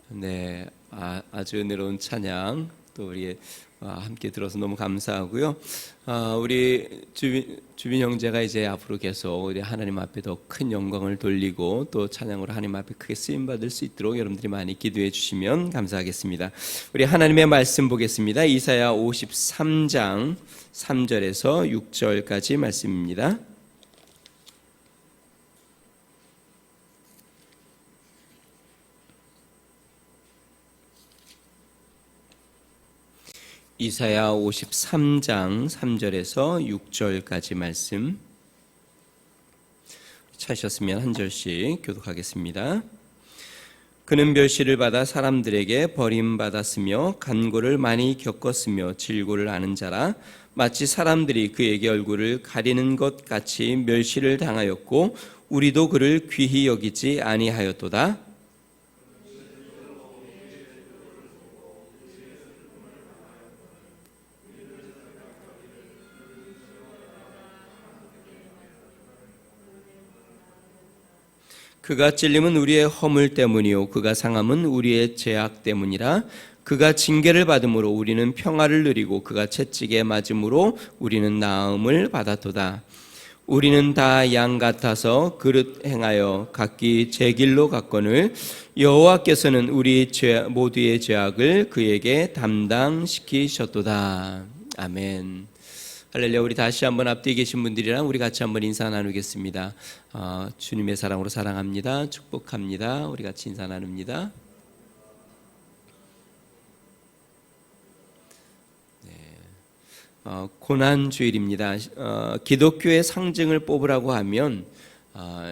네, 아주 은혜로운 찬양 또 우리 함께 들어서 너무 감사하고요. 우리 주빈 형제가 이제 앞으로 계속 우리 하나님 앞에 더 큰 영광을 돌리고 또 찬양으로 하나님 앞에 크게 쓰임 받을 수 있도록 여러분들이 많이 기도해 주시면 감사하겠습니다. 우리 하나님의 말씀 보겠습니다. 이사야 53장 3절에서 6절까지 말씀입니다. 이사야 53장 3절에서 6절까지 말씀 찾으셨으면 한 절씩 교독하겠습니다. 그는 멸시를 받아 사람들에게 버림받았으며 간고를 많이 겪었으며 질고를 아는 자라 마치 사람들이 그에게 얼굴을 가리는 것 같이 멸시를 당하였고 우리도 그를 귀히 여기지 아니하였도다. 그가 찔림은 우리의 허물 때문이요 그가 상함은 우리의 죄악 때문이라. 그가 징계를 받음으로 우리는 평화를 누리고 그가 채찍에 맞음으로 우리는 나음을 받았도다. 우리는 다 양 같아서 그릇 행하여 각기 제 길로 갔거늘 여호와께서는 우리 모두의 죄악을 그에게 담당시키셨도다. 아멘. 할렐루야. 우리 다시 한번 앞뒤에 계신 분들이랑 우리 같이 한번 인사 나누겠습니다. 주님의 사랑으로 사랑합니다. 축복합니다. 우리 같이 인사 나눕니다. 고난주일입니다. 기독교의 상징을 뽑으라고 하면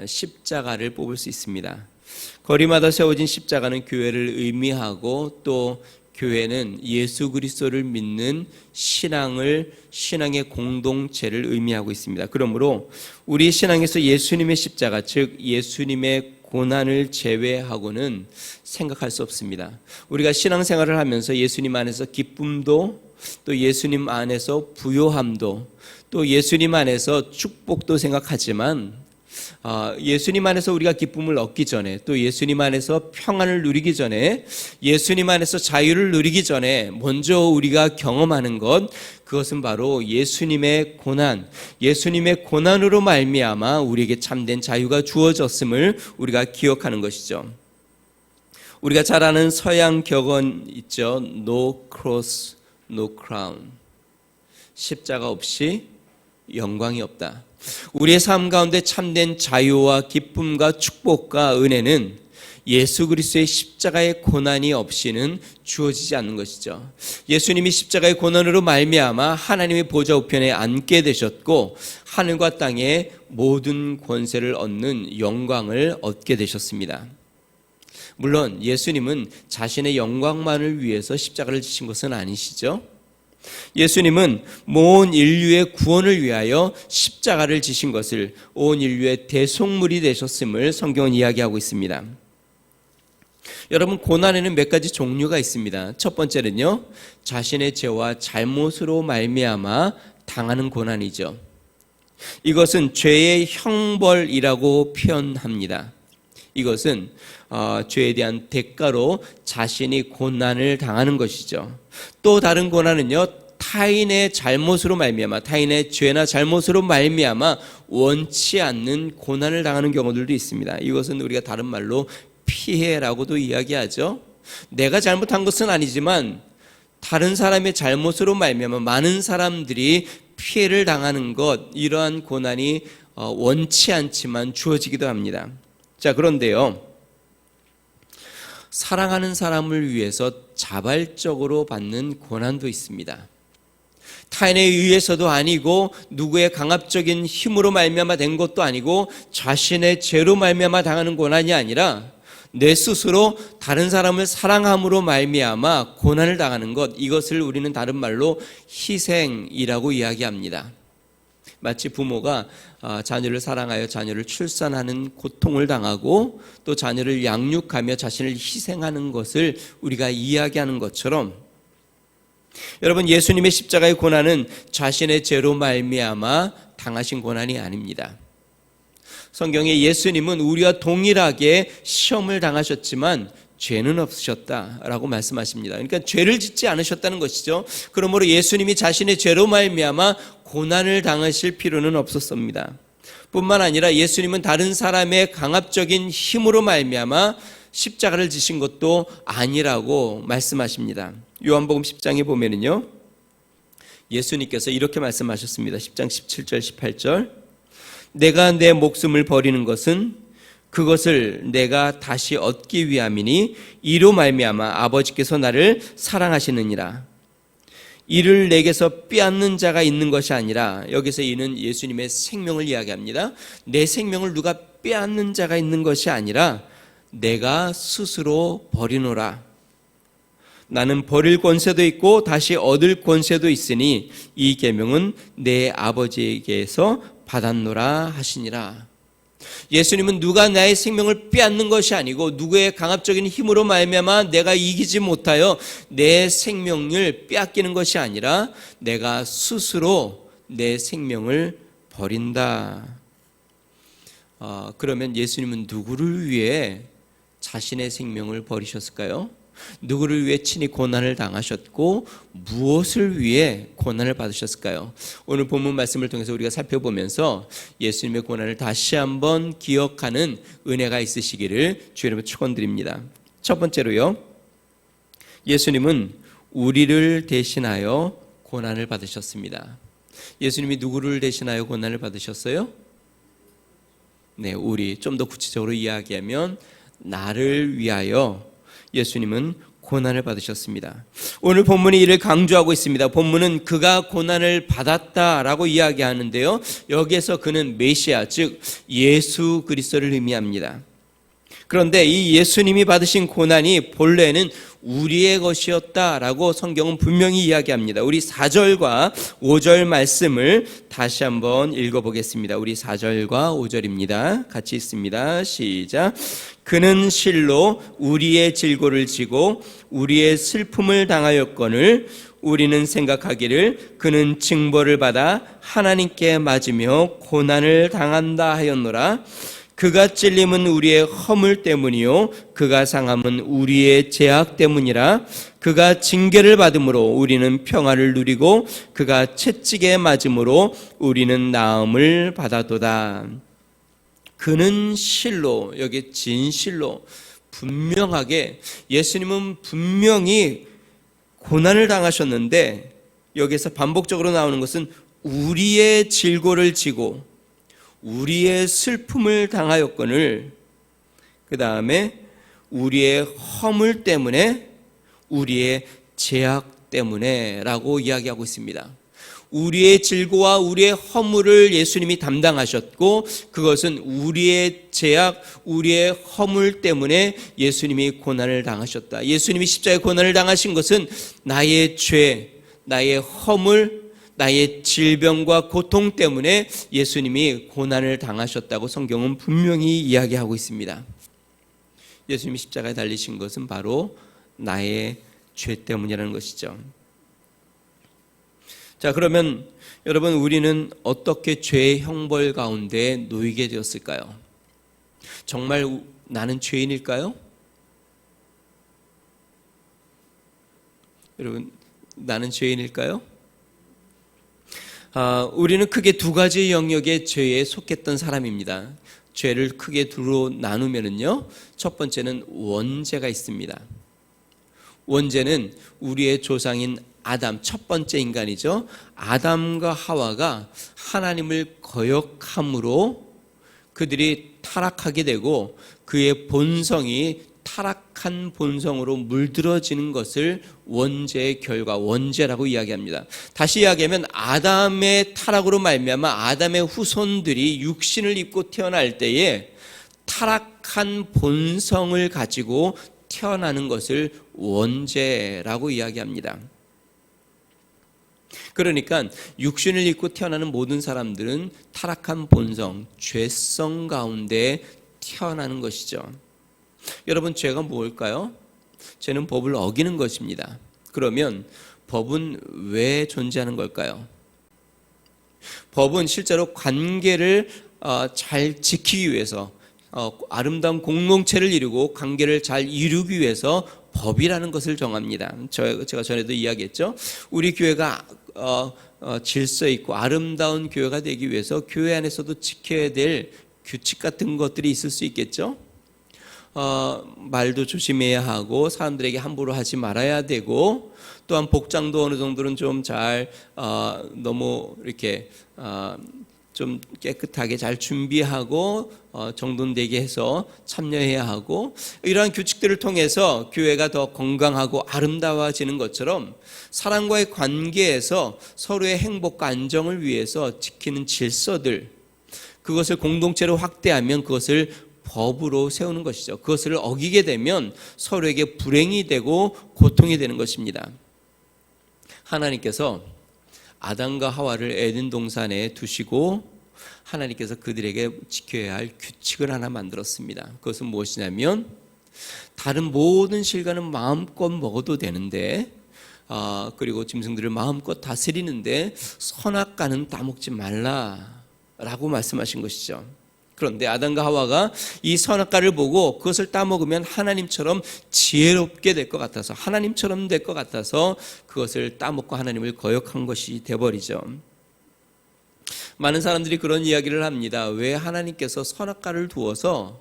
십자가를 뽑을 수 있습니다. 거리마다 세워진 십자가는 교회를 의미하고 또 교회는 예수 그리스도를 믿는 신앙의 공동체를 의미하고 있습니다. 그러므로 우리 신앙에서 예수님의 십자가, 즉 예수님의 고난을 제외하고는 생각할 수 없습니다. 우리가 신앙생활을 하면서 예수님 안에서 기쁨도 또 예수님 안에서 부요함도 또 예수님 안에서 축복도 생각하지만 예수님 안에서 우리가 기쁨을 얻기 전에 또 예수님 안에서 평안을 누리기 전에 예수님 안에서 자유를 누리기 전에 먼저 우리가 경험하는 것, 그것은 바로 예수님의 고난, 예수님의 고난으로 말미암아 우리에게 참된 자유가 주어졌음을 우리가 기억하는 것이죠. 우리가 잘 아는 서양 격언 있죠. No cross, no crown. 십자가 없이 영광이 없다. 우리의 삶 가운데 참된 자유와 기쁨과 축복과 은혜는 예수 그리스도의 십자가의 고난이 없이는 주어지지 않는 것이죠. 예수님이 십자가의 고난으로 말미암아 하나님의 보좌 우편에 앉게 되셨고 하늘과 땅의 모든 권세를 얻는 영광을 얻게 되셨습니다. 물론 예수님은 자신의 영광만을 위해서 십자가를 지신 것은 아니시죠. 예수님은 온 인류의 구원을 위하여 십자가를 지신 것을 온 인류의 대속물이 되셨음을 성경은 이야기하고 있습니다. 여러분, 고난에는 몇 가지 종류가 있습니다. 첫 번째는요, 자신의 죄와 잘못으로 말미암아 당하는 고난이죠. 이것은 죄의 형벌이라고 표현합니다. 이것은 죄에 대한 대가로 자신이 고난을 당하는 것이죠. 또 다른 고난은요, 타인의 잘못으로 말미암아, 타인의 죄나 잘못으로 말미암아 원치 않는 고난을 당하는 경우들도 있습니다. 이것은 우리가 다른 말로 피해라고도 이야기하죠. 내가 잘못한 것은 아니지만 다른 사람의 잘못으로 말미암아 많은 사람들이 피해를 당하는 것, 이러한 고난이 원치 않지만 주어지기도 합니다. 자, 그런데요, 사랑하는 사람을 위해서 자발적으로 받는 고난도 있습니다. 타인에 의해서도 아니고 누구의 강압적인 힘으로 말미암아 된 것도 아니고 자신의 죄로 말미암아 당하는 고난이 아니라 내 스스로 다른 사람을 사랑함으로 말미암아 고난을 당하는 것, 이것을 우리는 다른 말로 희생이라고 이야기합니다. 마치 부모가 자녀를 사랑하여 자녀를 출산하는 고통을 당하고 또 자녀를 양육하며 자신을 희생하는 것을 우리가 이야기하는 것처럼, 여러분, 예수님의 십자가의 고난은 자신의 죄로 말미암아 당하신 고난이 아닙니다. 성경에 예수님은 우리와 동일하게 시험을 당하셨지만 죄는 없으셨다라고 말씀하십니다. 그러니까 죄를 짓지 않으셨다는 것이죠. 그러므로 예수님이 자신의 죄로 말미암아 고난을 당하실 필요는 없었습니다. 뿐만 아니라 예수님은 다른 사람의 강압적인 힘으로 말미암아 십자가를 지신 것도 아니라고 말씀하십니다. 요한복음 10장에 보면은요, 예수님께서 이렇게 말씀하셨습니다. 10장 17절 18절. 내가 내 목숨을 버리는 것은 그것을 내가 다시 얻기 위함이니 이로 말미암아 아버지께서 나를 사랑하시느니라. 이를 내게서 빼앗는 자가 있는 것이 아니라, 여기서 이는 예수님의 생명을 이야기합니다. 내 생명을 누가 빼앗는 자가 있는 것이 아니라 내가 스스로 버리노라. 나는 버릴 권세도 있고 다시 얻을 권세도 있으니 이 계명은 내 아버지에게서 받았노라 하시니라. 예수님은 누가 나의 생명을 빼앗는 것이 아니고 누구의 강압적인 힘으로 말미암아 내가 이기지 못하여 내 생명을 빼앗기는 것이 아니라 내가 스스로 내 생명을 버린다. 그러면 예수님은 누구를 위해 자신의 생명을 버리셨을까요? 누구를 위해 친히 고난을 당하셨고 무엇을 위해 고난을 받으셨을까요? 오늘 본문 말씀을 통해서 우리가 살펴보면서 예수님의 고난을 다시 한번 기억하는 은혜가 있으시기를 주의 이름으로 축원드립니다. 첫 번째로요, 예수님은 우리를 대신하여 고난을 받으셨습니다. 예수님이 누구를 대신하여 고난을 받으셨어요? 네, 우리, 좀 더 구체적으로 이야기하면 나를 위하여 예수님은 고난을 받으셨습니다. 오늘 본문이 이를 강조하고 있습니다. 본문은 그가 고난을 받았다라고 이야기하는데요, 여기에서 그는 메시아, 즉 예수 그리스도를 의미합니다. 그런데 이 예수님이 받으신 고난이 본래는 우리의 것이었다라고 성경은 분명히 이야기합니다. 우리 4절과 5절 말씀을 다시 한번 읽어보겠습니다. 우리 4절과 5절입니다. 같이 읽습니다. 시작. 그는 실로 우리의 질고를 지고 우리의 슬픔을 당하였거늘 우리는 생각하기를 그는 징벌을 받아 하나님께 맞으며 고난을 당한다 하였노라. 그가 찔림은 우리의 허물 때문이요 그가 상함은 우리의 죄악 때문이라. 그가 징계를 받음으로 우리는 평화를 누리고 그가 채찍에 맞음으로 우리는 나음을 받았도다. 그는 실로, 여기 진실로 분명하게 예수님은 분명히 고난을 당하셨는데, 여기서 반복적으로 나오는 것은 우리의 질고를 지고 우리의 슬픔을 당하였거늘, 그 다음에 우리의 허물 때문에, 우리의 죄악 때문에 라고 이야기하고 있습니다. 우리의 질고와 우리의 허물을 예수님이 담당하셨고, 그것은 우리의 죄악, 우리의 허물 때문에 예수님이 고난을 당하셨다. 예수님이 십자가에 고난을 당하신 것은 나의 죄, 나의 허물, 나의 질병과 고통 때문에 예수님이 고난을 당하셨다고 성경은 분명히 이야기하고 있습니다. 예수님이 십자가에 달리신 것은 바로 나의 죄 때문이라는 것이죠. 자, 그러면 여러분, 우리는 어떻게 죄의 형벌 가운데 놓이게 되었을까요? 정말 나는 죄인일까요? 여러분, 나는 죄인일까요? 우리는 크게 두 가지 영역의 죄에 속했던 사람입니다. 죄를 크게 두로 나누면은요, 첫 번째는 원죄가 있습니다. 원죄는 우리의 조상인 아담, 첫 번째 인간이죠. 아담과 하와가 하나님을 거역함으로 그들이 타락하게 되고 그의 본성이 타락한 본성으로 물들어지는 것을 원죄의 결과, 원죄라고 이야기합니다. 다시 이야기하면 아담의 타락으로 말미암아 아담의 후손들이 육신을 입고 태어날 때에 타락한 본성을 가지고 태어나는 것을 원죄라고 이야기합니다. 그러니까 육신을 입고 태어나는 모든 사람들은 타락한 본성, 죄성 가운데 태어나는 것이죠. 여러분, 죄가 뭘까요? 죄는 법을 어기는 것입니다. 그러면 법은 왜 존재하는 걸까요? 법은 실제로 관계를 잘 지키기 위해서, 아름다운 공동체를 이루고 관계를 잘 이루기 위해서 법이라는 것을 정합니다. 제가 전에도 이야기했죠. 우리 교회가 질서 있고 아름다운 교회가 되기 위해서 교회 안에서도 지켜야 될 규칙 같은 것들이 있을 수 있겠죠. 말도 조심해야 하고 사람들에게 함부로 하지 말아야 되고, 또한 복장도 어느 정도는 좀 잘 너무 이렇게 좀 깨끗하게 잘 준비하고 정돈되게 해서 참여해야 하고, 이러한 규칙들을 통해서 교회가 더 건강하고 아름다워지는 것처럼 사람과의 관계에서 서로의 행복과 안정을 위해서 지키는 질서들, 그것을 공동체로 확대하면 그것을 법으로 세우는 것이죠. 그것을 어기게 되면 서로에게 불행이 되고 고통이 되는 것입니다. 하나님께서 아담과 하와를 에덴 동산에 두시고 하나님께서 그들에게 지켜야 할 규칙을 하나 만들었습니다. 그것은 무엇이냐면, 다른 모든 실과는 마음껏 먹어도 되는데, 그리고 짐승들을 마음껏 다스리는데 선악과는 따먹지 말라라고 말씀하신 것이죠. 그런데 아담과 하와가 이 선악과를 보고 그것을 따먹으면 하나님처럼 지혜롭게 될 것 같아서, 하나님처럼 될 것 같아서 그것을 따먹고 하나님을 거역한 것이 되어버리죠. 많은 사람들이 그런 이야기를 합니다. 왜 하나님께서 선악과를 두어서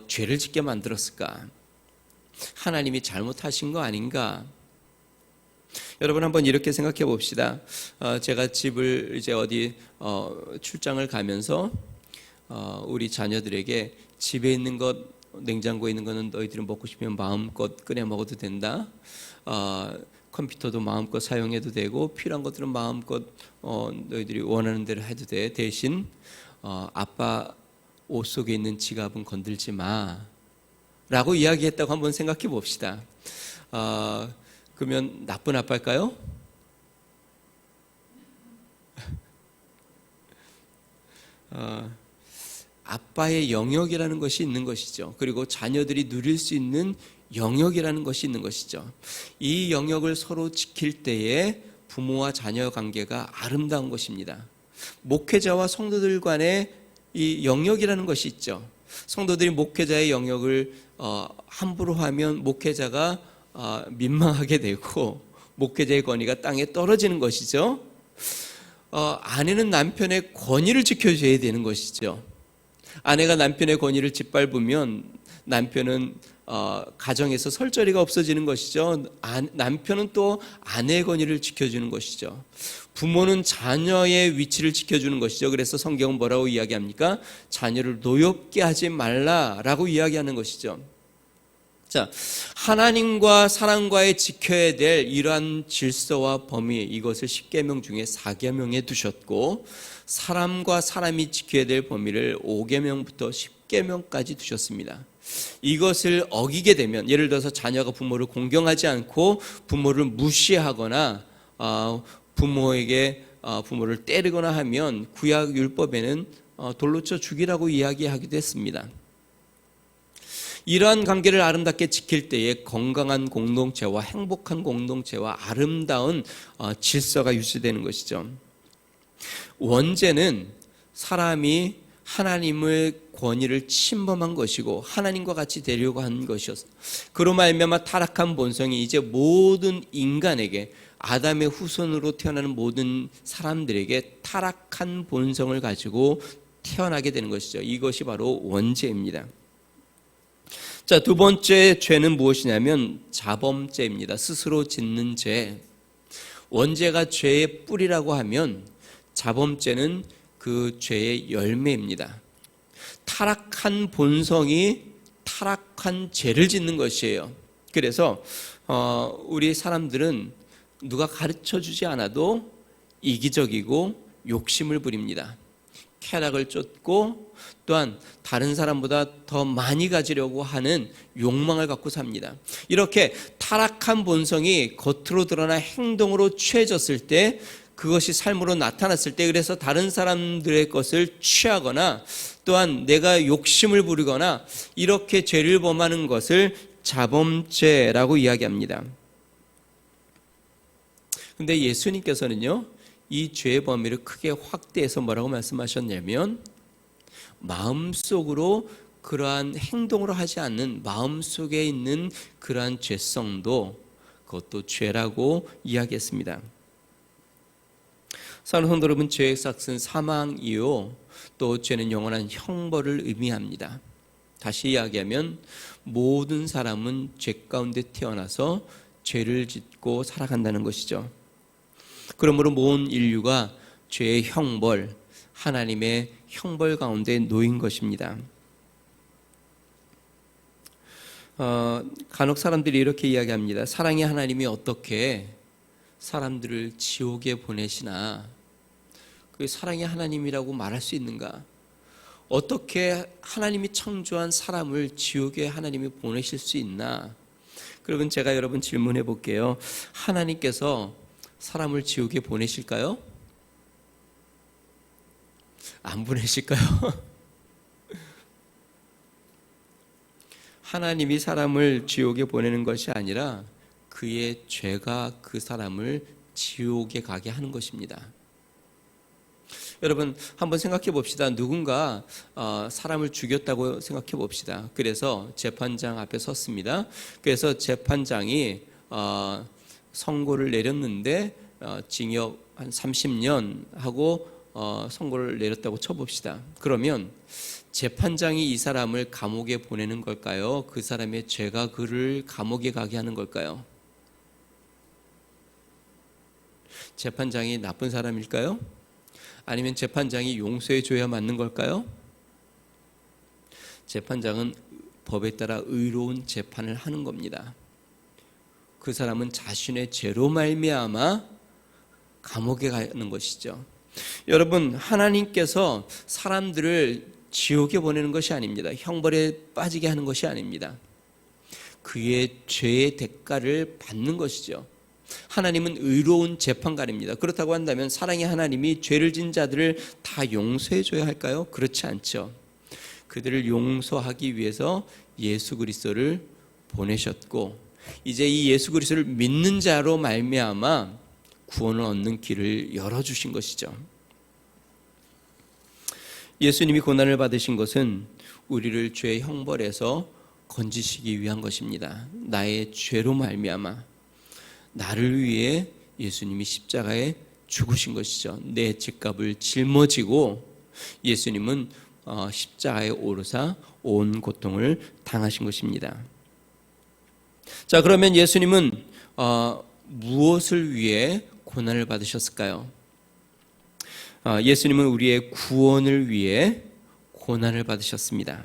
죄를 짓게 만들었을까? 하나님이 잘못하신 거 아닌가? 여러분, 한번 이렇게 생각해 봅시다. 제가 집을 이제 어디 출장을 가면서 우리 자녀들에게 집에 있는 것, 냉장고에 있는 거는 너희들이 먹고 싶으면 마음껏 꺼내 먹어도 된다. 컴퓨터도 마음껏 사용해도 되고, 필요한 것들은 마음껏 너희들이 원하는 대로 해도 돼. 대신 아빠 옷 속에 있는 지갑은 건들지 마 라고 이야기했다고 한번 생각해 봅시다. 그러면 나쁜 아빠일까요? 아빠의 영역이라는 것이 있는 것이죠. 그리고 자녀들이 누릴 수 있는 영역이라는 것이 있는 것이죠. 이 영역을 서로 지킬 때에 부모와 자녀 관계가 아름다운 것입니다. 목회자와 성도들 간의 이 영역이라는 것이 있죠. 성도들이 목회자의 영역을 함부로 하면 목회자가 민망하게 되고 목회자의 권위가 땅에 떨어지는 것이죠. 아내는 남편의 권위를 지켜줘야 되는 것이죠. 아내가 남편의 권위를 짓밟으면 남편은 가정에서 설자리가 없어지는 것이죠. 남편은 또 아내의 권위를 지켜주는 것이죠. 부모는 자녀의 위치를 지켜주는 것이죠. 그래서 성경은 뭐라고 이야기합니까? 자녀를 노엽게 하지 말라라고 이야기하는 것이죠. 자, 하나님과 사람과의 지켜야 될 이러한 질서와 범위, 이것을 10계명 중에 4계명에 두셨고, 사람과 사람이 지켜야 될 범위를 5계명부터 10계명까지 두셨습니다. 이것을 어기게 되면, 예를 들어서 자녀가 부모를 공경하지 않고 부모를 무시하거나 부모를 때리거나 하면 구약 율법에는 돌로 쳐 죽이라고 이야기하기도 했습니다. 이러한 관계를 아름답게 지킬 때에 건강한 공동체와 행복한 공동체와 아름다운 질서가 유지되는 것이죠. 원죄는 사람이 하나님의 권위를 침범한 것이고 하나님과 같이 되려고 한 것이었어요. 그로 말미암아 타락한 본성이 이제 모든 인간에게, 아담의 후손으로 태어나는 모든 사람들에게 타락한 본성을 가지고 태어나게 되는 것이죠. 이것이 바로 원죄입니다. 자, 두 번째 죄는 무엇이냐면 자범죄입니다. 스스로 짓는 죄. 원죄가 죄의 뿌리라고 하면 자범죄는 그 죄의 열매입니다. 타락한 본성이 타락한 죄를 짓는 것이에요. 그래서 우리 사람들은 누가 가르쳐주지 않아도 이기적이고 욕심을 부립니다. 쾌락을 쫓고 또한 다른 사람보다 더 많이 가지려고 하는 욕망을 갖고 삽니다. 이렇게 타락한 본성이 겉으로 드러나 행동으로 취해졌을 때, 그것이 삶으로 나타났을 때, 그래서 다른 사람들의 것을 취하거나 또한 내가 욕심을 부리거나 이렇게 죄를 범하는 것을 자범죄라고 이야기합니다. 근데 예수님께서는요, 이 죄의 범위를 크게 확대해서 뭐라고 말씀하셨냐면 마음속으로 그러한 행동으로 하지 않는 마음속에 있는 그러한 죄성도 그것도 죄라고 이야기했습니다. 사랑하는 성도 여러분, 죄의 삭은 사망이요 또 죄는 영원한 형벌을 의미합니다. 다시 이야기하면 모든 사람은 죄 가운데 태어나서 죄를 짓고 살아간다는 것이죠. 그러므로 모든 인류가 죄의 형벌, 하나님의 형벌 가운데 놓인 것입니다. 간혹 사람들이 이렇게 이야기합니다. 사랑의 하나님이 어떻게 사람들을 지옥에 보내시나? 그 사랑의 하나님이라고 말할 수 있는가? 어떻게 하나님이 창조한 사람을 지옥에 하나님이 보내실 수 있나? 그러면 제가 여러분 질문해 볼게요. 하나님께서 사람을 지옥에 보내실까요? 안 보내실까요? 하나님이 사람을 지옥에 보내는 것이 아니라 그의 죄가 그 사람을 지옥에 가게 하는 것입니다. 여러분 한번 생각해 봅시다. 누군가 사람을 죽였다고 생각해 봅시다. 그래서 재판장 앞에 섰습니다. 그래서 재판장이 선고를 내렸는데 징역 한 30년 하고 선고를 내렸다고 쳐봅시다. 그러면 재판장이 이 사람을 감옥에 보내는 걸까요? 그 사람의 죄가 그를 감옥에 가게 하는 걸까요? 재판장이 나쁜 사람일까요? 아니면 재판장이 용서해 줘야 맞는 걸까요? 재판장은 법에 따라 의로운 재판을 하는 겁니다. 그 사람은 자신의 죄로 말미암아 감옥에 가는 것이죠. 여러분, 하나님께서 사람들을 지옥에 보내는 것이 아닙니다. 형벌에 빠지게 하는 것이 아닙니다. 그의 죄의 대가를 받는 것이죠. 하나님은 의로운 재판관입니다. 그렇다고 한다면 사랑의 하나님이 죄를 진 자들을 다 용서해 줘야 할까요? 그렇지 않죠. 그들을 용서하기 위해서 예수 그리스도를 보내셨고 이제 이 예수 그리스도를 믿는 자로 말미암아 구원을 얻는 길을 열어주신 것이죠. 예수님이 고난을 받으신 것은 우리를 죄의 형벌에서 건지시기 위한 것입니다. 나의 죄로 말미암아 나를 위해 예수님이 십자가에 죽으신 것이죠. 내 죄값을 짊어지고 예수님은 십자가에 오르사 온 고통을 당하신 것입니다. 자, 그러면 예수님은 무엇을 위해 고난을 받으셨을까요? 예수님은 우리의 구원을 위해 고난을 받으셨습니다.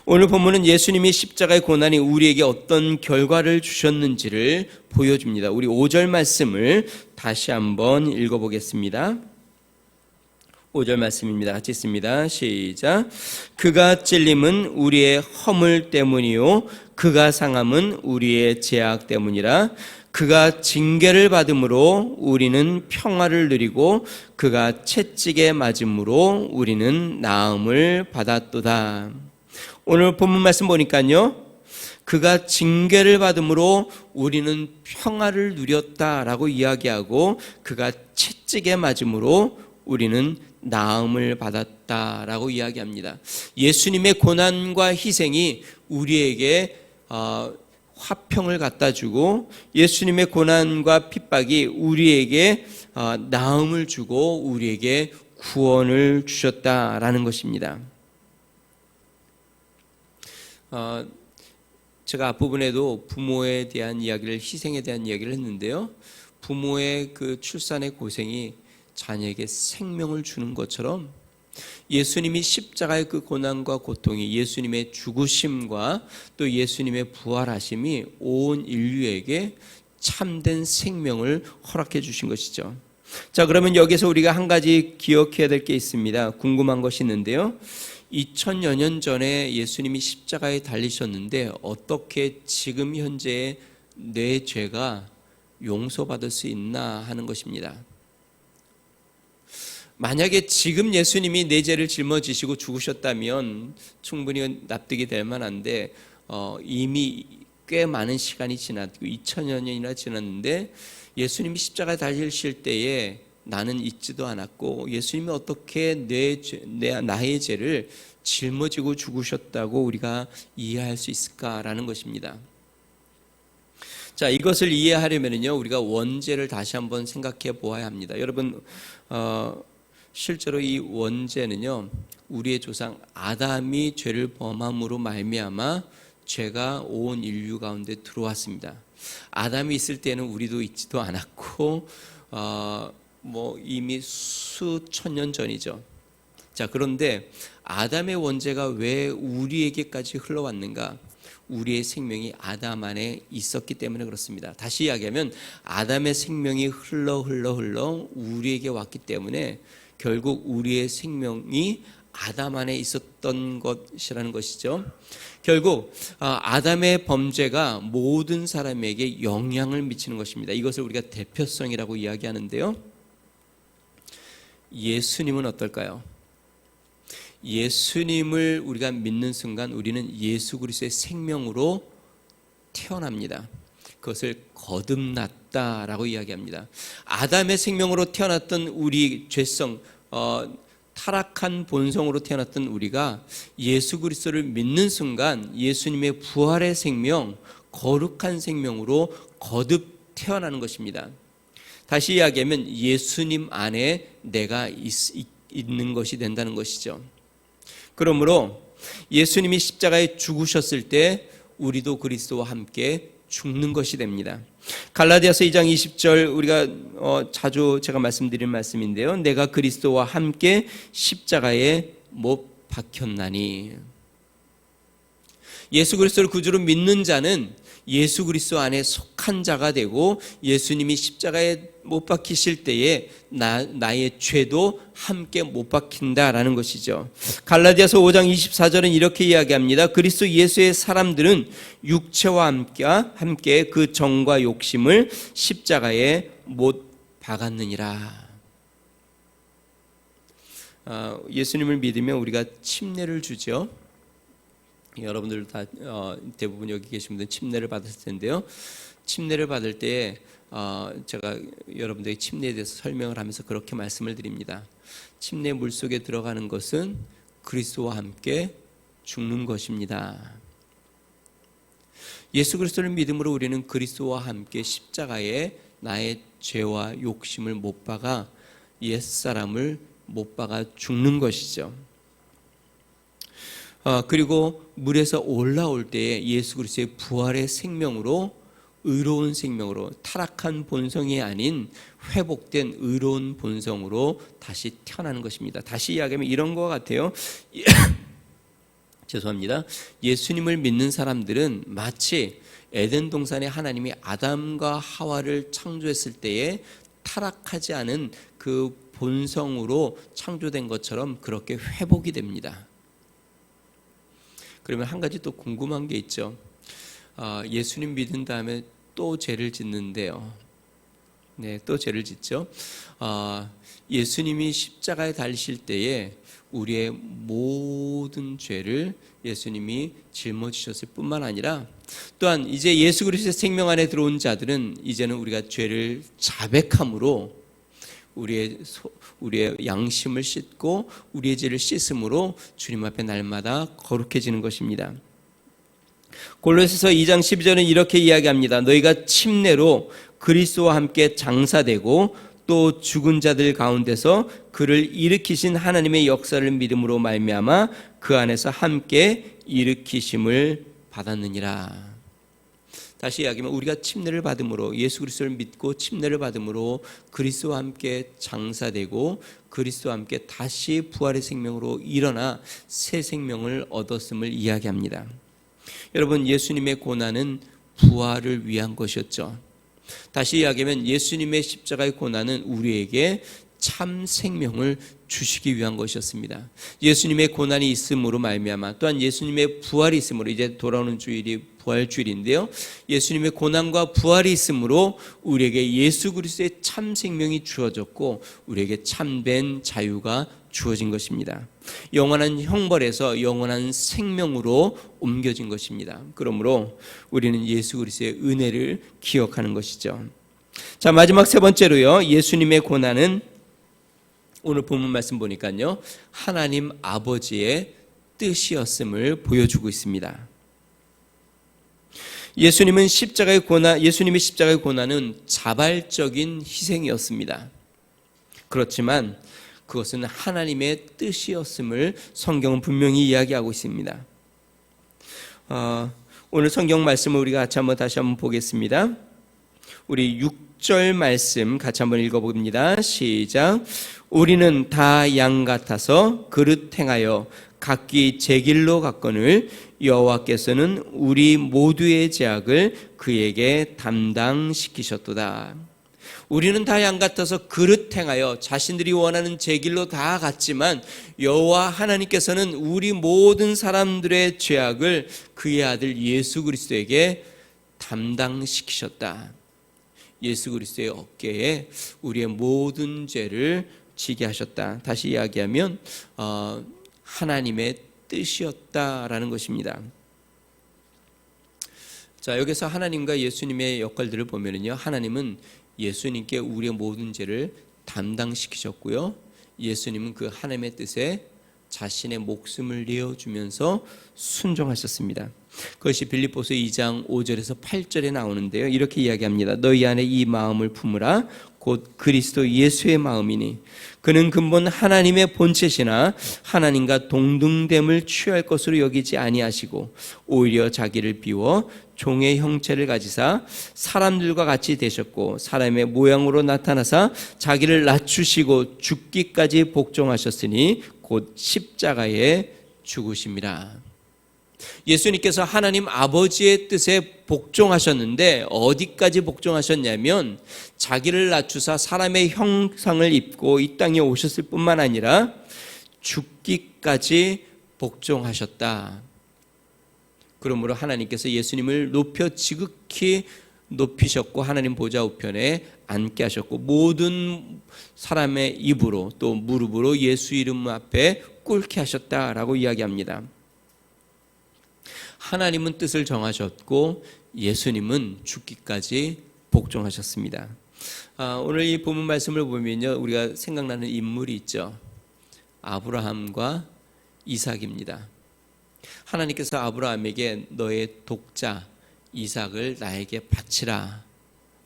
오늘 본문은 예수님이 십자가의 고난이 우리에게 어떤 결과를 주셨는지를 보여줍니다. 우리 5절 말씀을 다시 한번 읽어보겠습니다. 5절 말씀입니다. 같이 읽습니다. 시작. 그가 찔림은 우리의 허물 때문이요 그가 상함은 우리의 죄악 때문이라. 그가 징계를 받음으로 우리는 평화를 누리고 그가 채찍에 맞음으로 우리는 나음을 받았도다. 오늘 본문 말씀 보니까요, 그가 징계를 받음으로 우리는 평화를 누렸다라고 이야기하고 그가 채찍에 맞음으로 우리는 나음을 받았다라고 이야기합니다. 예수님의 고난과 희생이 우리에게 화평을 갖다 주고 예수님의 고난과 핍박이 우리에게 나음을 주고 우리에게 구원을 주셨다라는 것입니다. 제가 앞부분에도 부모에 대한 이야기를, 희생에 대한 이야기를 했는데요. 부모의 그 출산의 고생이 자녀에게 생명을 주는 것처럼 예수님이 십자가의 그 고난과 고통이 예수님의 죽으심과 또 예수님의 부활하심이 온 인류에게 참된 생명을 허락해 주신 것이죠. 자, 그러면 여기서 우리가 한 가지 기억해야 될 게 있습니다. 궁금한 것이 있는데요. 2000여 년 전에 예수님이 십자가에 달리셨는데 어떻게 지금 현재 내 죄가 용서받을 수 있나 하는 것입니다. 만약에 지금 예수님이 내 죄를 짊어지시고 죽으셨다면 충분히 납득이 될 만한데 이미 꽤 많은 시간이 지났고 2000여 년이나 지났는데 예수님이 십자가에 달리실 때에 나는 잊지도 않았고 예수님이 어떻게 나의 죄를 짊어지고 죽으셨다고 우리가 이해할 수 있을까라는 것입니다. 자, 이것을 이해하려면요, 우리가 원죄를 다시 한번 생각해 보아야 합니다. 여러분, 실제로 이 원죄는요, 우리의 조상 아담이 죄를 범함으로 말미암아 죄가 온 인류 가운데 들어왔습니다. 아담이 있을 때는 우리도 있지도 않았고, 이미 수천 년 전이죠. 자, 그런데 아담의 원죄가 왜 우리에게까지 흘러왔는가? 우리의 생명이 아담 안에 있었기 때문에 그렇습니다. 다시 이야기하면 아담의 생명이 흘러 우리에게 왔기 때문에 결국 우리의 생명이 아담 안에 있었던 것이라는 것이죠. 결국 아담의 범죄가 모든 사람에게 영향을 미치는 것입니다. 이것을 우리가 대표성이라고 이야기하는데요. 예수님은 어떨까요? 예수님을 우리가 믿는 순간 우리는 예수 그리스도의 생명으로 태어납니다. 그것을 거듭났다라고 이야기합니다. 아담의 생명으로 태어났던 우리 죄성, 타락한 본성으로 태어났던 우리가 예수 그리스도를 믿는 순간 예수님의 부활의 생명, 거룩한 생명으로 거듭 태어나는 것입니다. 다시 이야기하면 예수님 안에 내가 있는 것이 된다는 것이죠. 그러므로 예수님이 십자가에 죽으셨을 때 우리도 그리스도와 함께 죽는 것이 됩니다. 갈라디아서 2장 20절 우리가 자주 제가 말씀드린 말씀인데요. 내가 그리스도와 함께 십자가에 못 박혔나니. 예수 그리스도를 구주로 믿는 자는 예수 그리스도 안에 속한 자가 되고 예수님이 십자가에 못 박히실 때에 나의 죄도 함께 못 박힌다라는 것이죠. 갈라디아서 5장 24절은 이렇게 이야기합니다. 그리스도 예수의 사람들은 육체와 함께 그 정과 욕심을 십자가에 못 박았느니라. 예수님을 믿으면 우리가 침례를 주죠. 여러분들 다 대부분 여기 계신 분들 침례를 받았을 텐데요. 침례를 받을 때 제가 여러분들에게 침례에 대해서 설명을 하면서 그렇게 말씀을 드립니다. 침례 물속에 들어가는 것은 그리스도와 함께 죽는 것입니다. 예수 그리스도를 믿음으로 우리는 그리스도와 함께 십자가에 나의 죄와 욕심을 못 박아 옛사람을 못 박아 죽는 것이죠. 그리고 물에서 올라올 때에 예수 그리스도의 부활의 생명으로 의로운 생명으로 타락한 본성이 아닌 회복된 의로운 본성으로 다시 태어나는 것입니다. 다시 이야기하면 이런 것 같아요. 죄송합니다. 예수님을 믿는 사람들은 마치 에덴 동산에 하나님이 아담과 하와를 창조했을 때에 타락하지 않은 그 본성으로 창조된 것처럼 그렇게 회복이 됩니다. 그러면 한 가지 또 궁금한 게 있죠. 예수님 믿은 다음에 또 죄를 짓는데요. 네, 또 죄를 짓죠. 예수님이 십자가에 달리실 때에 우리의 모든 죄를 예수님이 짊어지셨을 뿐만 아니라 또한 이제 예수 그리스도의 생명 안에 들어온 자들은 이제는 우리가 죄를 자백함으로 우리의 양심을 씻고 우리의 죄를 씻음으로 주님 앞에 날마다 거룩해지는 것입니다. 골로새서 2장 12절은 이렇게 이야기합니다. 너희가 침례로 그리스도와 함께 장사되고 또 죽은 자들 가운데서 그를 일으키신 하나님의 역사를 믿음으로 말미암아 그 안에서 함께 일으키심을 받았느니라. 다시 이야기하면 우리가 침례를 받음으로 예수 그리스도를 믿고 침례를 받음으로 그리스도와 함께 장사되고 그리스도와 함께 다시 부활의 생명으로 일어나 새 생명을 얻었음을 이야기합니다. 여러분, 예수님의 고난은 부활을 위한 것이었죠. 다시 이야기하면 예수님의 십자가의 고난은 우리에게 참 생명을 주시기 위한 것이었습니다. 예수님의 고난이 있음으로 말미암아 또한 예수님의 부활이 있음으로 이제 돌아오는 주일이 부활주일인데요. 예수님의 고난과 부활이 있음으로 우리에게 예수 그리스도의 참 생명이 주어졌고 우리에게 참된 자유가 주어진 것입니다. 영원한 형벌에서 영원한 생명으로 옮겨진 것입니다. 그러므로 우리는 예수 그리스도의 은혜를 기억하는 것이죠. 자, 마지막 세 번째로요. 예수님의 고난은 오늘 본문 말씀 보니까요, 하나님 아버지의 뜻이었음을 보여주고 있습니다. 예수님의 십자가의 고난은 자발적인 희생이었습니다. 그렇지만 그것은 하나님의 뜻이었음을 성경은 분명히 이야기하고 있습니다. 오늘 성경 말씀을 우리가 다시 한번 보겠습니다. 우리 6절 말씀 같이 한번 읽어봅니다. 시작. 우리는 다 양 같아서 그릇 행하여 각기 제 길로 갔거늘 여호와께서는 우리 모두의 죄악을 그에게 담당시키셨도다. 우리는 다 양 같아서 그릇 행하여 자신들이 원하는 제 길로 다 갔지만 여호와 하나님께서는 우리 모든 사람들의 죄악을 그의 아들 예수 그리스도에게 담당시키셨다. 예수 그리스도의 어깨에 우리의 모든 죄를 지게 하셨다. 다시 이야기하면 하나님의 뜻이었다라는 것입니다. 자, 여기서 하나님과 예수님의 역할들을 보면요, 하나님은 예수님께 우리의 모든 죄를 담당시키셨고요, 예수님은 그 하나님의 뜻에 자신의 목숨을 내어주면서 순종하셨습니다. 그것이 빌립보서 2장 5절에서 8절에 나오는데요, 이렇게 이야기합니다. 너희 안에 이 마음을 품으라. 곧 그리스도 예수의 마음이니 그는 근본 하나님의 본체시나 하나님과 동등됨을 취할 것으로 여기지 아니하시고 오히려 자기를 비워 종의 형체를 가지사 사람들과 같이 되셨고 사람의 모양으로 나타나사 자기를 낮추시고 죽기까지 복종하셨으니 곧 십자가에 죽으심이라. 예수님께서 하나님 아버지의 뜻에 복종하셨는데 어디까지 복종하셨냐면 자기를 낮추사 사람의 형상을 입고 이 땅에 오셨을 뿐만 아니라 죽기까지 복종하셨다. 그러므로 하나님께서 예수님을 높여 지극히 높이셨고 하나님 보좌 우편에 앉게 하셨고 모든 사람의 입으로 또 무릎으로 예수 이름 앞에 꿇게 하셨다라고 이야기합니다. 하나님은 뜻을 정하셨고 예수님은 죽기까지 복종하셨습니다. 오늘 이 본문 말씀을 보면요, 우리가 생각나는 인물이 있죠. 아브라함과 이삭입니다. 하나님께서 아브라함에게 너의 독자 이삭을 나에게 바치라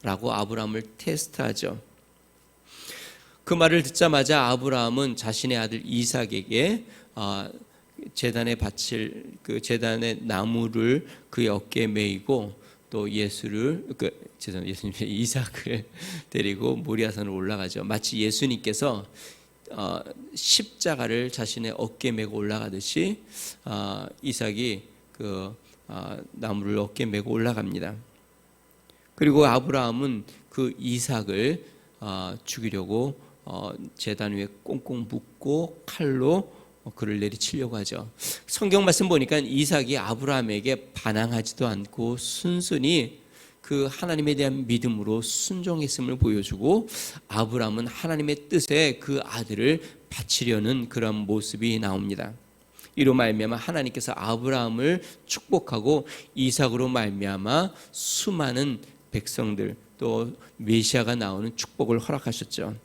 라고 아브라함을 테스트하죠. 그 말을 듣자마자 아브라함은 자신의 아들 이삭에게 제단에 바칠 그 제단의 나무를 그의 어깨에 메이고 또 예수님의 이삭을 데리고 모리아산으로 올라가죠. 마치 예수님께서 십자가를 자신의 어깨에 메고 올라가듯이 이삭이 그 나무를 어깨에 메고 올라갑니다. 그리고 아브라함은 그 이삭을 죽이려고 제단 위에 꽁꽁 묶고 칼로 그를 내리치려고 하죠. 성경 말씀 보니까 이삭이 아브라함에게 반항하지도 않고 순순히 그 하나님에 대한 믿음으로 순종했음을 보여주고 아브라함은 하나님의 뜻에 그 아들을 바치려는 그런 모습이 나옵니다. 이로 말미암아 하나님께서 아브라함을 축복하고 이삭으로 말미암아 수많은 백성들 또 메시아가 나오는 축복을 허락하셨죠.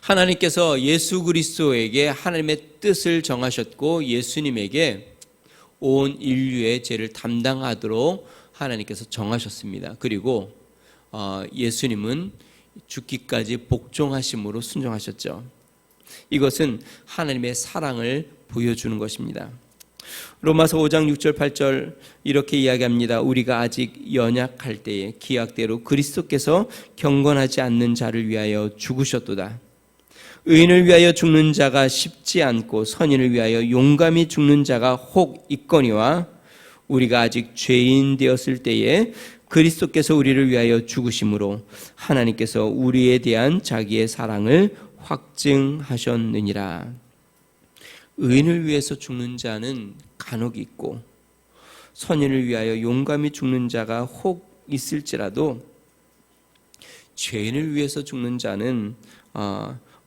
하나님께서 예수 그리스도에게 하나님의 뜻을 정하셨고 예수님에게 온 인류의 죄를 담당하도록 하나님께서 정하셨습니다. 그리고 예수님은 죽기까지 복종하심으로 순종하셨죠. 이것은 하나님의 사랑을 보여주는 것입니다. 로마서 5장 6절 8절 이렇게 이야기합니다. 우리가 아직 연약할 때에 기약대로 그리스도께서 경건하지 않는 자를 위하여 죽으셨도다. 의인을 위하여 죽는 자가 쉽지 않고 선인을 위하여 용감히 죽는 자가 혹 있거니와 우리가 아직 죄인 되었을 때에 그리스도께서 우리를 위하여 죽으심으로 하나님께서 우리에 대한 자기의 사랑을 확증하셨느니라. 의인을 위해서 죽는 자는 간혹 있고 선인을 위하여 용감히 죽는 자가 혹 있을지라도 죄인을 위해서 죽는 자는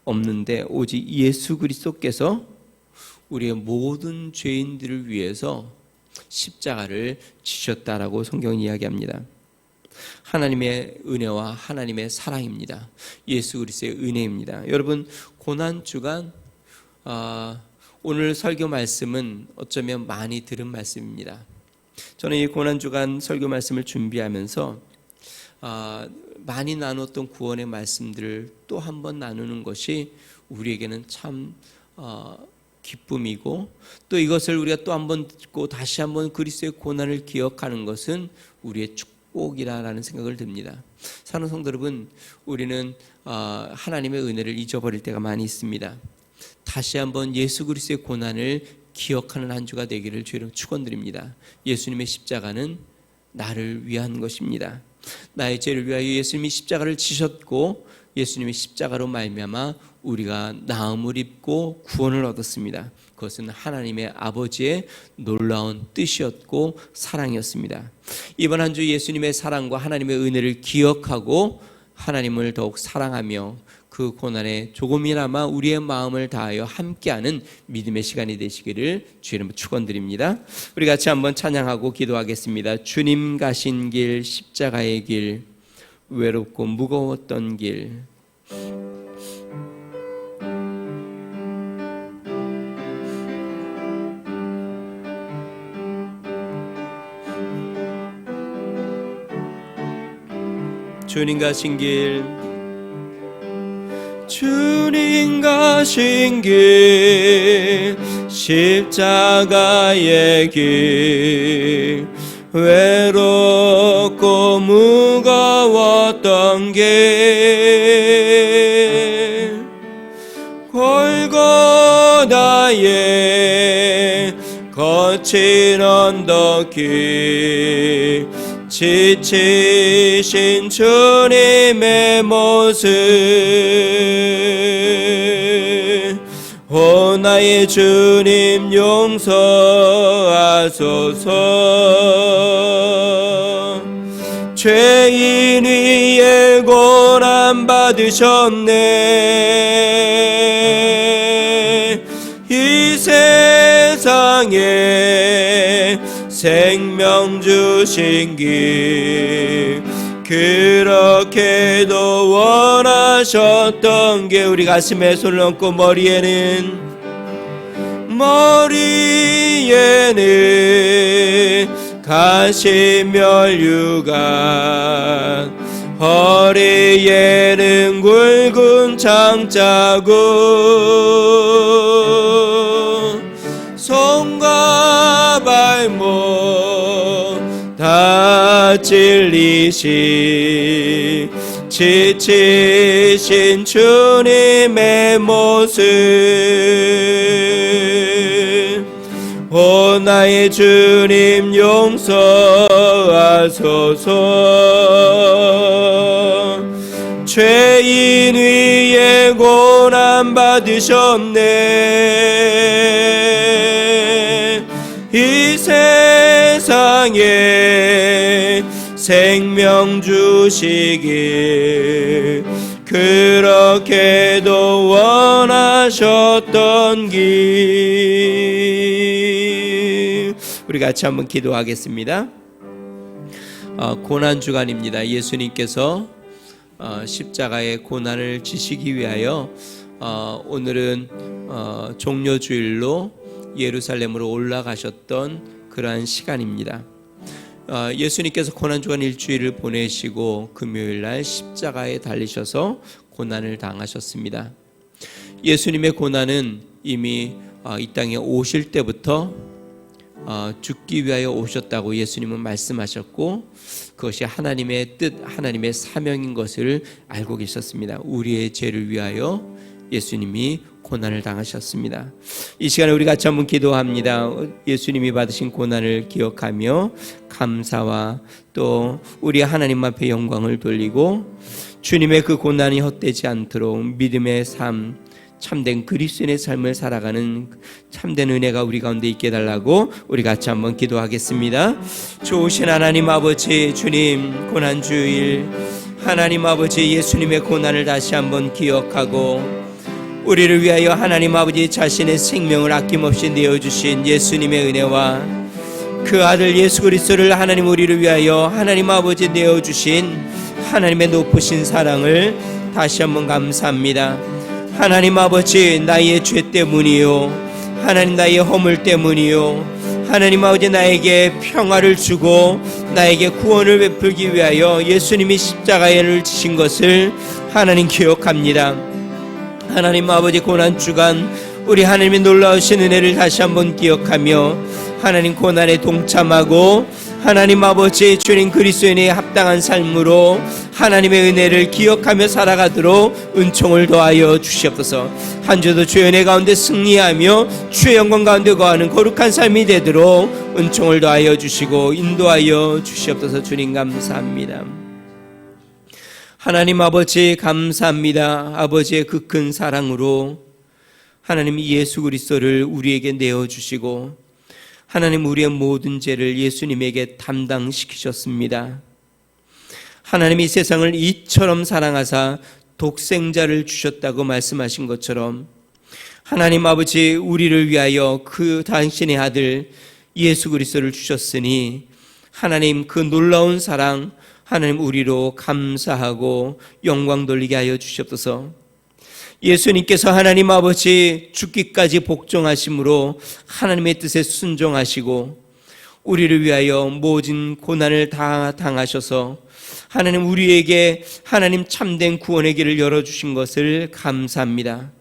없는데 오직 예수 그리스도께서 우리의 모든 죄인들을 위해서 십자가를 지셨다라고 성경이 이야기합니다. 하나님의 은혜와 하나님의 사랑입니다. 예수 그리스도의 은혜입니다. 여러분, 고난주간 오늘 설교 말씀은 어쩌면 많이 들은 말씀입니다. 저는 이 고난주간 설교 말씀을 준비하면서 많이 나눴던 구원의 말씀들을 또 한 번 나누는 것이 우리에게는 참 기쁨이고, 또 이것을 우리가 또 한 번 듣고 다시 한 번 그리스도의 고난을 기억하는 것은 우리의 축복이라는 생각을 듭니다. 사랑하는 성도 여러분, 우리는 하나님의 은혜를 잊어버릴 때가 많이 있습니다. 다시 한번 예수 그리스도의 고난을 기억하는 한 주가 되기를 주로 축원드립니다. 예수님의 십자가는 나를 위한 것입니다. 나의 죄를 위하여 예수님이 십자가를 지셨고, 예수님의 십자가로 말미암아 우리가 나음을 입고 구원을 얻었습니다. 그것은 하나님의 아버지의 놀라운 뜻이었고 사랑이었습니다. 이번 한 주 예수님의 사랑과 하나님의 은혜를 기억하고 하나님을 더욱 사랑하며 그 고난에 조금이나마 우리의 마음을 다하여 함께하는 믿음의 시간이 되시기를 주의 이름으로 축원드립니다. 우리 같이 한번 찬양하고 기도하겠습니다. 주님 가신 길, 십자가의 길, 외롭고 무거웠던 길, 주님 가신 길, 주님 가신 길, 십자가의 길, 외롭고 무거웠던 길, 골고다의 거친 언덕길, 지치신 주님의 모습, 오 나의 주님 용서하소서. 죄인 위에 고난 받으셨네. 이 세상에 생명 주신 길, 그렇게도 원하셨던 게, 우리 가슴에 손을 얹고 머리에는 가시면류관, 허리에는 굵은 장자국, 손과 발목 다 찔리시 지치신 주님의 모습, 오 나의 주님 용서하소서. 죄인 위에 고난 받으셨네. 이 세상에 생명 주시길, 그렇게도 원하셨던 길. 우리 같이 한번 기도하겠습니다. 고난주간입니다. 예수님께서 십자가의 고난을 지시기 위하여 오늘은 종려주일로 예루살렘으로 올라가셨던 그러한 시간입니다. 예수님께서 고난주간 일주일을 보내시고 금요일날 십자가에 달리셔서 고난을 당하셨습니다. 예수님의 고난은 이미 이 땅에 오실 때부터 죽기 위하여 오셨다고 예수님은 말씀하셨고, 그것이 하나님의 뜻, 하나님의 사명인 것을 알고 계셨습니다. 우리의 죄를 위하여 예수님이 고난을 당하셨습니다. 이 시간에 우리 같이 한번 기도합니다. 예수님이 받으신 고난을 기억하며 감사와 또 우리 하나님 앞에 영광을 돌리고, 주님의 그 고난이 헛되지 않도록 믿음의 삶, 참된 그리스도인의 삶을 살아가는 참된 은혜가 우리 가운데 있게 해달라고 우리 같이 한번 기도하겠습니다. 좋으신 하나님 아버지, 주님 고난주일 하나님 아버지, 예수님의 고난을 다시 한번 기억하고 우리를 위하여 하나님 아버지 자신의 생명을 아낌없이 내어주신 예수님의 은혜와 그 아들 예수 그리스도를 하나님 우리를 위하여 하나님 아버지 내어주신 하나님의 높으신 사랑을 다시 한번 감사합니다. 하나님 아버지, 나의 죄 때문이요, 하나님 나의 허물 때문이요, 하나님 아버지 나에게 평화를 주고 나에게 구원을 베풀기 위하여 예수님이 십자가를 지신 것을 하나님 기억합니다. 하나님 아버지, 고난주간 우리 하나님의 놀라우신 은혜를 다시 한번 기억하며 하나님 고난에 동참하고 하나님 아버지 주님 그리스도인의 합당한 삶으로 하나님의 은혜를 기억하며 살아가도록 은총을 더하여 주시옵소서. 한 주도 주의 은혜 가운데 승리하며 주의 영광 가운데 거하는 거룩한 삶이 되도록 은총을 더하여 주시고 인도하여 주시옵소서. 주님 감사합니다. 하나님 아버지 감사합니다. 아버지의 그 큰 사랑으로 하나님 예수 그리스도를 우리에게 내어주시고 하나님 우리의 모든 죄를 예수님에게 담당시키셨습니다. 하나님이 이 세상을 이처럼 사랑하사 독생자를 주셨다고 말씀하신 것처럼 하나님 아버지 우리를 위하여 그 당신의 아들 예수 그리스도를 주셨으니 하나님 그 놀라운 사랑 하나님 우리로 감사하고 영광 돌리게 하여 주시옵소서. 예수님께서 하나님 아버지 죽기까지 복종하심으로 하나님의 뜻에 순종하시고 우리를 위하여 모든 고난을 다 당하셔서 하나님 우리에게 하나님 참된 구원의 길을 열어주신 것을 감사합니다.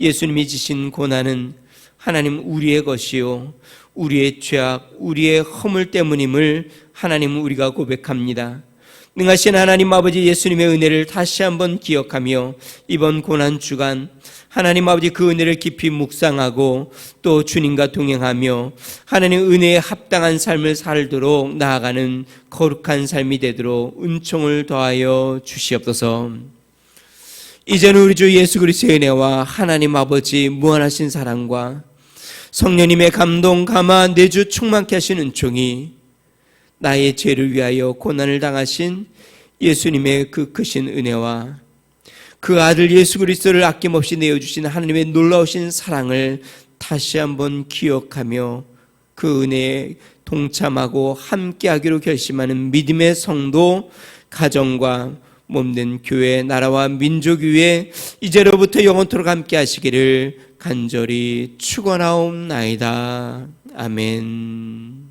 예수님이 지신 고난은 하나님 우리의 것이요 우리의 죄악 우리의 허물 때문임을 하나님 우리가 고백합니다. 능하신 하나님 아버지 예수님의 은혜를 다시 한번 기억하며 이번 고난주간 하나님 아버지 그 은혜를 깊이 묵상하고 또 주님과 동행하며 하나님 은혜에 합당한 삶을 살도록 나아가는 거룩한 삶이 되도록 은총을 더하여 주시옵소서. 이제는 우리 주 예수 그리스도의 은혜와 하나님 아버지 무한하신 사랑과 성령님의 감동 감화 내주 충만케 하신 은총이 나의 죄를 위하여 고난을 당하신 예수님의 그 크신 은혜와 그 아들 예수 그리스도를 아낌없이 내어주신 하나님의 놀라우신 사랑을 다시 한번 기억하며 그 은혜에 동참하고 함께하기로 결심하는 믿음의 성도 가정과 몸된 교회 나라와 민족 위에 이제로부터 영원토록 함께 하시기를 간절히 축원하옵나이다. 아멘.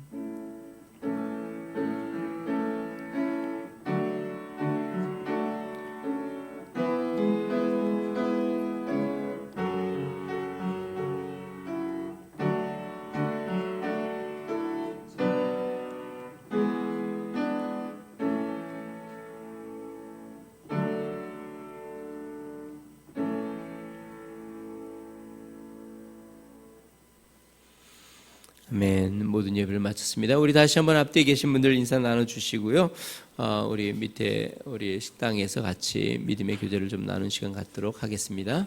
아멘. 모든 예배를 마쳤습니다. 우리 다시 한번 앞뒤에 계신 분들 인사 나눠주시고요. 우리 밑에 우리 식당에서 같이 믿음의 교제를 좀 나누는 시간 갖도록 하겠습니다.